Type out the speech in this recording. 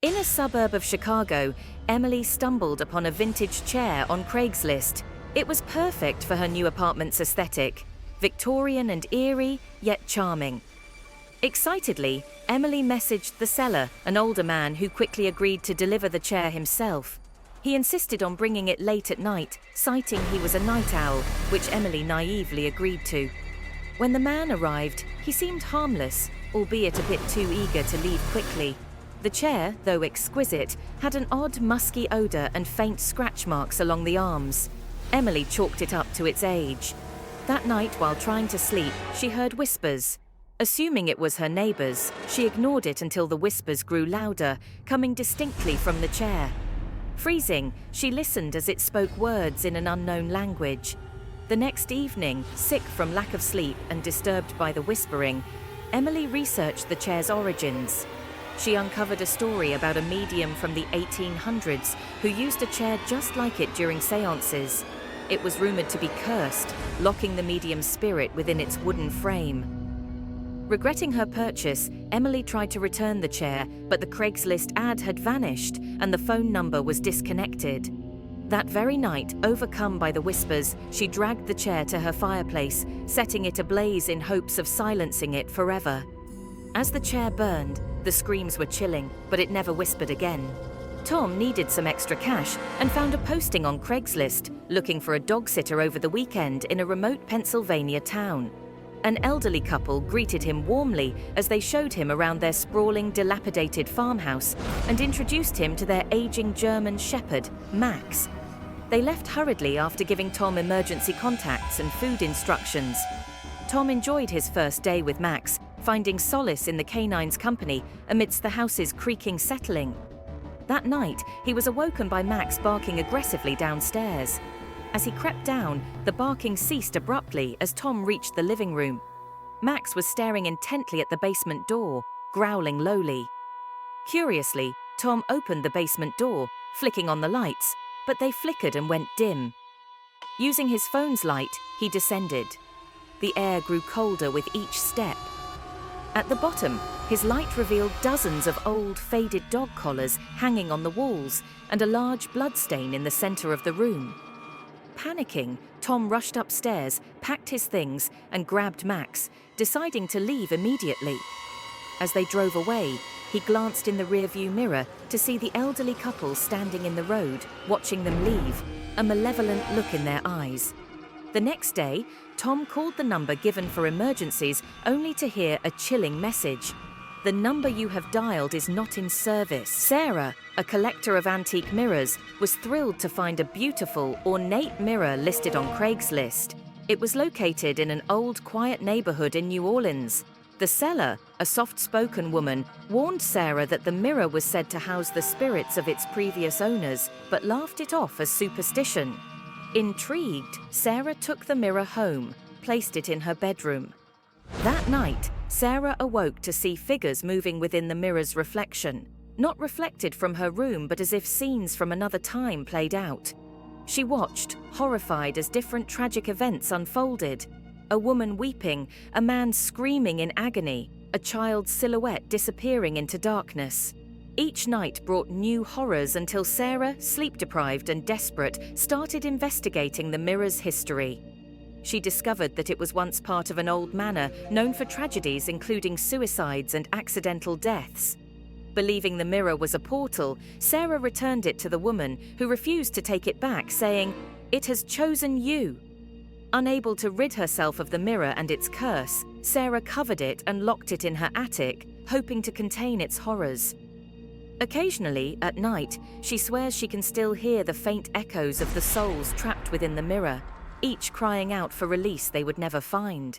In a suburb of Chicago, Emily stumbled upon a vintage chair on Craigslist. It was perfect for her new apartment's aesthetic, Victorian and eerie, yet charming. Excitedly, Emily messaged the seller, an older man who quickly agreed to deliver the chair himself. He insisted on bringing it late at night, citing he was a night owl, which Emily naively agreed to. When the man arrived, he seemed harmless, albeit a bit too eager to leave quickly. The chair, though exquisite, had an odd musky odor and faint scratch marks along the arms. Emily chalked it up to its age. That night, while trying to sleep, she heard whispers. Assuming it was her neighbors, she ignored it until the whispers grew louder, coming distinctly from the chair. Freezing, she listened as it spoke words in an unknown language. The next evening, sick from lack of sleep and disturbed by the whispering, Emily researched the chair's origins. She uncovered a story about a medium from the 1800s who used a chair just like it during seances. It was rumored to be cursed, locking the medium's spirit within its wooden frame. Regretting her purchase, Emily tried to return the chair, but the Craigslist ad had vanished and the phone number was disconnected. That very night, overcome by the whispers, she dragged the chair to her fireplace, setting it ablaze in hopes of silencing it forever. As the chair burned, the screams were chilling, but it never whispered again. Tom needed some extra cash and found a posting on Craigslist, looking for a dog sitter over the weekend in a remote Pennsylvania town. An elderly couple greeted him warmly as they showed him around their sprawling, dilapidated farmhouse and introduced him to their aging German shepherd, Max. They left hurriedly after giving Tom emergency contacts and food instructions. Tom enjoyed his first day with Max, finding solace in the canine's company amidst the house's creaking settling. That night, he was awoken by Max barking aggressively downstairs. As he crept down, the barking ceased abruptly as Tom reached the living room. Max was staring intently at the basement door, growling lowly. Curiously, Tom opened the basement door, flicking on the lights, but they flickered and went dim. Using his phone's light, he descended. The air grew colder with each step. At the bottom, his light revealed dozens of old, faded dog collars hanging on the walls and a large bloodstain in the center of the room. Panicking, Tom rushed upstairs, packed his things, and grabbed Max, deciding to leave immediately. As they drove away, he glanced in the rearview mirror to see the elderly couple standing in the road, watching them leave, a malevolent look in their eyes. The next day, Tom called the number given for emergencies only to hear a chilling message. "The number you have dialed is not in service." Sarah, a collector of antique mirrors, was thrilled to find a beautiful, ornate mirror listed on Craigslist. It was located in an old, quiet neighborhood in New Orleans. The seller, a soft-spoken woman, warned Sarah that the mirror was said to house the spirits of its previous owners, but laughed it off as superstition. Intrigued, Sarah took the mirror home, placed it in her bedroom. That night, Sarah awoke to see figures moving within the mirror's reflection, not reflected from her room but as if scenes from another time played out. She watched, horrified as different tragic events unfolded. A woman weeping, a man screaming in agony, a child's silhouette disappearing into darkness. Each night brought new horrors until Sarah, sleep-deprived and desperate, started investigating the mirror's history. She discovered that it was once part of an old manor known for tragedies including suicides and accidental deaths. Believing the mirror was a portal, Sarah returned it to the woman, who refused to take it back, saying, "It has chosen you." Unable to rid herself of the mirror and its curse, Sarah covered it and locked it in her attic, hoping to contain its horrors. Occasionally, at night, she swears she can still hear the faint echoes of the souls trapped within the mirror, each crying out for release they would never find.